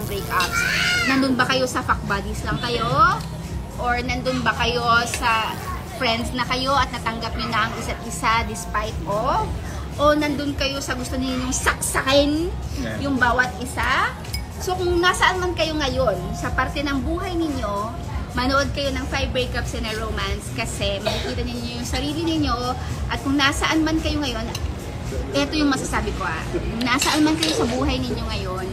breakups? Nandun ba kayo sa fuck buddies lang kayo? Or nandun ba kayo sa friends na kayo at natanggap nyo na ang isa't isa despite of? O nandun kayo sa gusto ninyong saksakin yung bawat isa? So kung nasaan man kayo ngayon, sa parte ng buhay ninyo, manood kayo ng 5 breakups in a romance kasi makikita ninyo yung sarili ninyo at kung nasaan man kayo ngayon, ito yung masasabi ko kung nasaan man kayo sa buhay ninyo ngayon,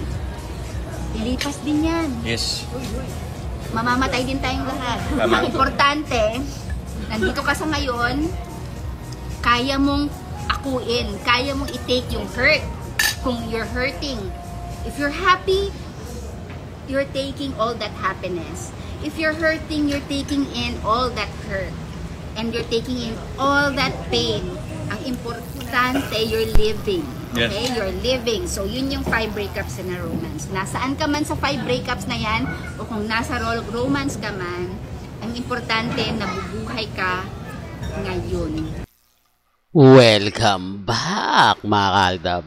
ilipas din yan. Yes. Mamamatay din tayong lahat. Tama. Ang importante, nandito ka sa ngayon, kaya mong akuin, kaya mong i-take yung hurt. Kung you're hurting, if you're happy, you're taking all that happiness. If you're hurting, you're taking in all that hurt. And you're taking in all that pain. Ang importante, you're living. Okay? Yes. You're living. So, yun yung 5 breakups in a romance. Nasaan ka man sa 5 breakups na yan, o kung nasa romance ka man, ang importante, nabubuhay ka ngayon. Welcome back mga kaaldab.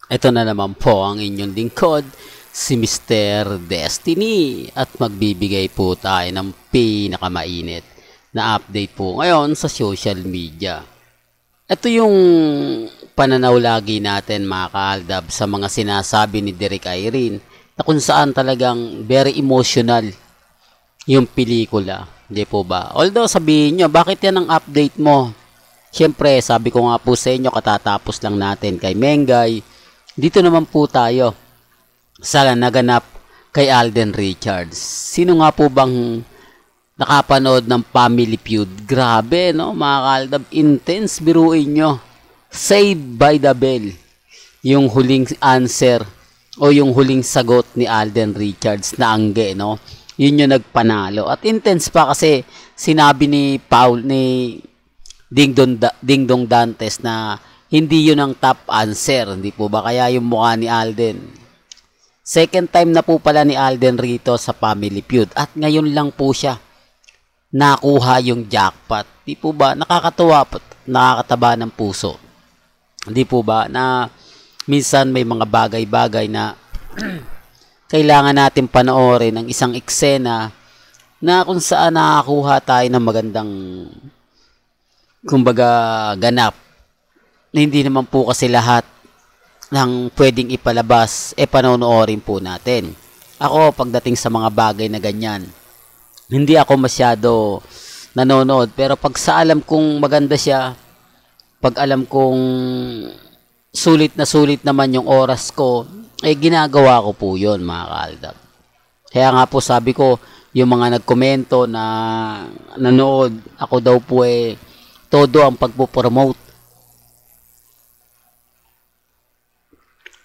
Ito na naman po ang inyong lingkod, si Mr. Destiny. At magbibigay po tayo ng pinakamainit na update po ngayon sa social media. Ito yung pananaw lagi natin mga kaaldab sa mga sinasabi ni Derek Irene na kung saan talagang very emotional yung pelikula. Hindi po ba? Although sabihin nyo, bakit yan ang update mo? Siyempre, sabi ko nga po sa inyo, katatapos lang natin kay Mengay. Dito naman po tayo sa naganap kay Alden Richards. Sino nga po bang nakapanood ng Family Feud? Grabe, no? Mga kaaldab, intense, biruin nyo. Saved by the Bell. Yung huling answer o yung huling sagot ni Alden Richards na angge, no? Yun yung nagpanalo. At intense pa kasi sinabi ni Ding Dong Dantes na hindi yun ang top answer. Hindi po ba? Kaya yung mukha ni Alden. Second time na po pala ni Alden rito sa Family Feud. At ngayon lang po siya nakuha yung jackpot. Hindi po ba? Nakakatuwa, nakakataba ng puso. Hindi po ba? Na minsan may mga bagay-bagay na kailangan natin panoorin ang isang eksena na kung saan nakakuha tayo ng magandang kumbaga ganap. Hindi naman po kasi lahat ng pwedeng ipalabas panonoorin po natin. Ako pagdating sa mga bagay na ganyan, hindi ako masyado nanonood, pero pag sa alam kong maganda siya, pag alam kong sulit naman yung oras ko, ginagawa ko po yun mga kaaldab. Kaya nga po sabi ko, yung mga nagkomento na nanood, ako daw po todo ang pagpo-promote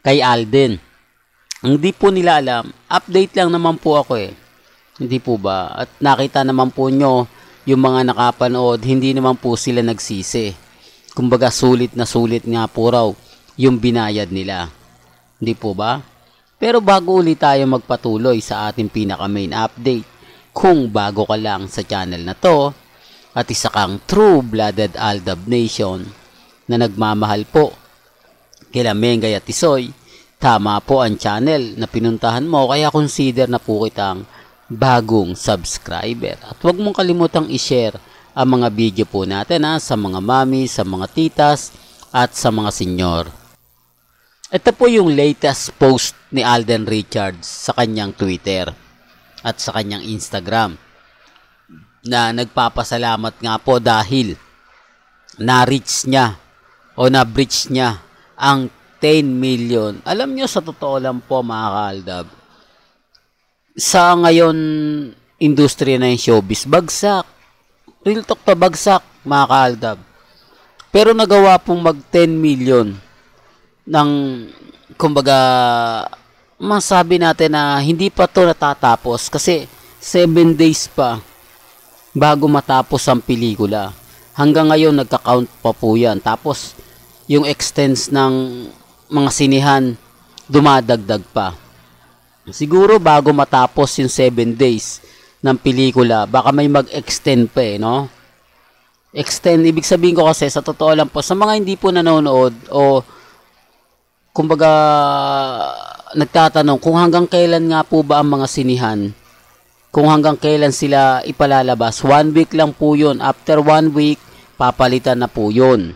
kay Alden. Hindi po nila alam, update lang naman po ako Hindi po ba? At nakita naman po nyo, yung mga nakapanood, hindi naman po sila nagsisi. Kumbaga sulit na sulit nga po raw yung binayad nila. Hindi po ba? Pero bago ulit tayo magpatuloy sa ating pinaka main update, kung bago ka lang sa channel na to, at isa kang true-blooded Aldab Nation na nagmamahal po kila Mengay at Tisoy, tama po ang channel na pinuntahan mo, kaya consider na po kitang bagong subscriber. At huwag mong kalimutang i-share ang mga video po natin sa mga mami, sa mga titas, at sa mga senyor. Ito po yung latest post ni Alden Richards sa kanyang Twitter at sa kanyang Instagram na nagpapasalamat nga po dahil na-reach niya o na-breach niya ang 10 million. Alam nyo, sa totoo lang po mga kaaldab, sa ngayon industriya na yung showbiz, bagsak. Real talk pa, bagsak mga kaaldab. Pero nagawa pong mag 10 million ng, kumbaga, masabi natin na hindi pa to natatapos kasi 7 days pa bago matapos ang pelikula. Hanggang ngayon nagka-count pa po yan. Tapos yung extents ng mga sinihan dumadagdag pa. Siguro bago matapos yung 7 days ng pelikula, baka may mag-extend pa no? Extend, ibig sabihin ko kasi sa totoo lang po, sa mga hindi po nanonood o kumbaga nagtatanong kung hanggang kailan nga po ba ang mga sinihan, kung hanggang kailan sila ipalalabas. 1 week lang po yun. After 1 week, papalitan na po yun.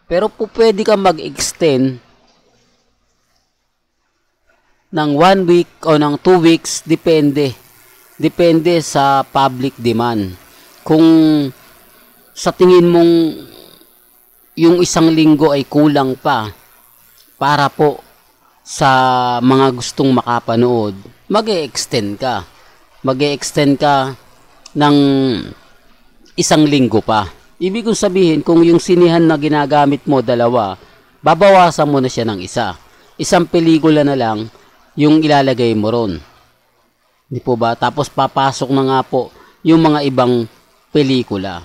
Pero po pwede kang mag-extend ng 1 week o ng 2 weeks, depende. Depende sa public demand. Kung sa tingin mong yung 1 linggo ay kulang pa para po sa mga gustong makapanood, mag-e-extend ka. Mag-e-extend ka ng 1 linggo pa. Ibig kong sabihin, kung yung sinihan na ginagamit mo 2, babawasan mo na siya ng 1. 1 pelikula na lang yung ilalagay mo ron. Di po ba? Tapos papasok na nga po yung mga ibang pelikula.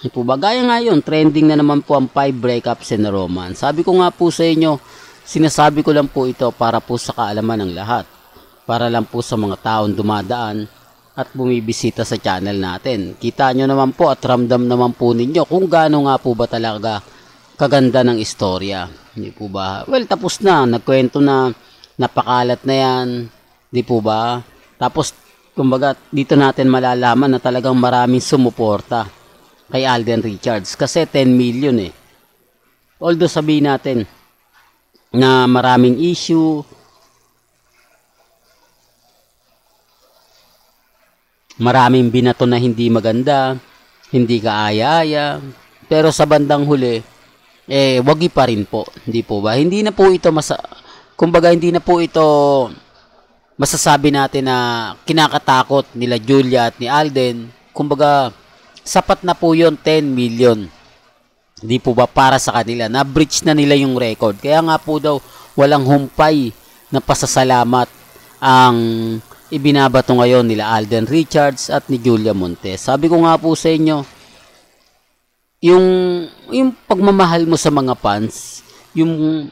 Di po ba? Gaya nga yun, trending na naman po ang 5 breakups in a romance. Sabi ko nga po sa inyo, sinasabi ko lang po ito para po sa kaalaman ng lahat. Para lang po sa mga taong dumadaan at bumibisita sa channel natin. Kita nyo naman po at ramdam naman po ninyo kung gaano nga po ba talaga kaganda ng istorya. Di po ba? Well, tapos na. Nagkwento na. Napakalat na yan. Di po ba? Tapos, kumbaga, dito natin malalaman na talagang maraming sumuporta kay Alden Richards. Kasi 10 million eh. Although sabihin natin na maraming issue, maraming binato na hindi maganda, hindi kaaya-aya, pero sa bandang huli, wagi pa rin po. Hindi po ba? Hindi na po ito kumbaga hindi na po ito masasabi natin na kinakatakot nila Julia at ni Alden. Kumbaga, sapat na po yon 10 million. Hindi po ba para sa kanila? Na-breach na nila yung record. Kaya nga po daw, walang humpay na pasasalamat ang ibinabato ngayon nila Alden Richards at ni Julia Montes. Sabi ko nga po sa inyo, yung pagmamahal mo sa mga fans, yung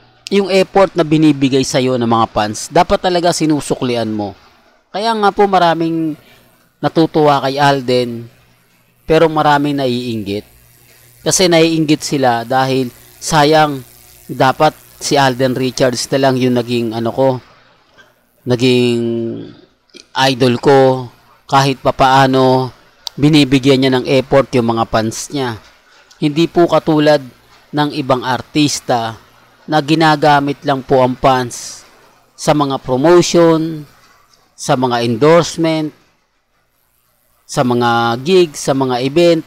effort na binibigay sa iyo ng mga fans, dapat talaga sinusuklian mo. Kaya nga po maraming natutuwa kay Alden, pero maraming naiinggit. Kasi naiinggit sila dahil sayang, dapat si Alden Richards na lang yung naging idol ko. Kahit papaano, binibigyan niya ng effort yung mga fans niya. Hindi po katulad ng ibang artista na ginagamit lang po ang fans sa mga promotion, sa mga endorsement, sa mga gigs, sa mga event.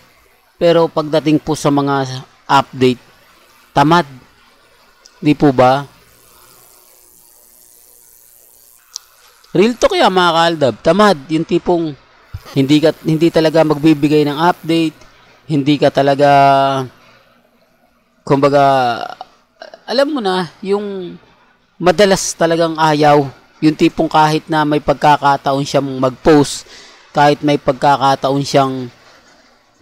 Pero pagdating po sa mga update, tamad. Di po ba? Real talk yan mga kaaldab, tamad. Yung tipong hindi talaga magbibigay ng update, hindi ka talaga, kumbaga, alam mo na, yung madalas talagang ayaw, yung tipong kahit na may pagkakataon siyang mag-post, kahit may pagkakataon siyang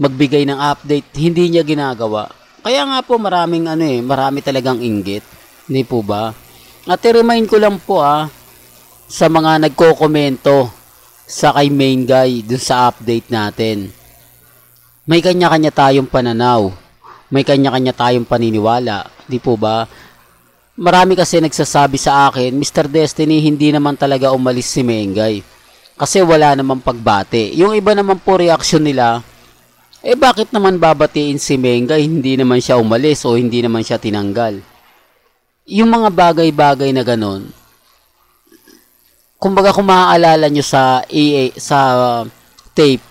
magbigay ng update, hindi niya ginagawa. Kaya nga po marami talagang inggit. Hindi po ba? At i-remind ko lang po sa mga nagko-komento sa kay main guy dun sa update natin. May kanya-kanya tayong pananaw. May kanya-kanya tayong paniniwala. Di po ba? Marami kasi nagsasabi sa akin, Mr. Destiny, hindi naman talaga umalis si Mengay. Kasi wala naman pagbate. Yung iba naman po reaksyon nila, bakit naman babatiin si Mengay? Hindi naman siya umalis o hindi naman siya tinanggal. Yung mga bagay-bagay na ganon, kumbaga kung maaalala nyo sa tape,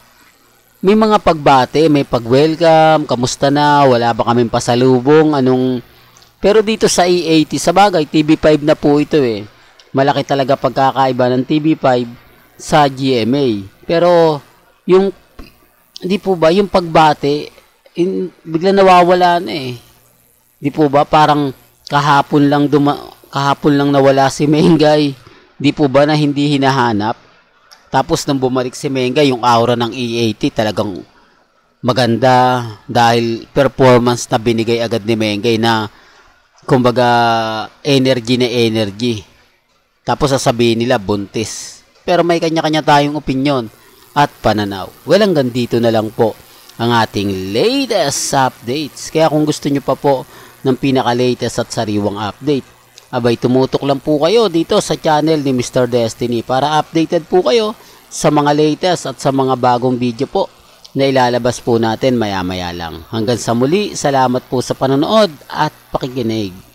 may mga pagbate, may pag-welcome, kamusta na, wala ba kaming pasalubong, pero dito sa E80, sa bagay, TV5 na po ito eh. Malaki talaga pagkakaiba ng TV5 sa GMA. Pero, di po ba, yung pagbate, bigla nawawala na eh. Di po ba, parang kahapon lang nawala si Mengay. Di po ba na hindi hinahanap? Tapos nang bumalik si Mengay, yung aura ng E80 talagang maganda dahil performance na binigay agad ni Mengay na kumbaga energy na energy. Tapos sasabihin nila buntis. Pero may kanya-kanya tayong opinyon at pananaw. Well, hanggang dito na lang po ang ating latest updates. Kaya kung gusto nyo pa po ng pinaka-latest at sariwang update, abay tumutok lang po kayo dito sa channel ni Mr. Destiny para updated po kayo sa mga latest at sa mga bagong video po na ilalabas po natin maya maya lang. Hanggang sa muli, salamat po sa panonood at pakikinig.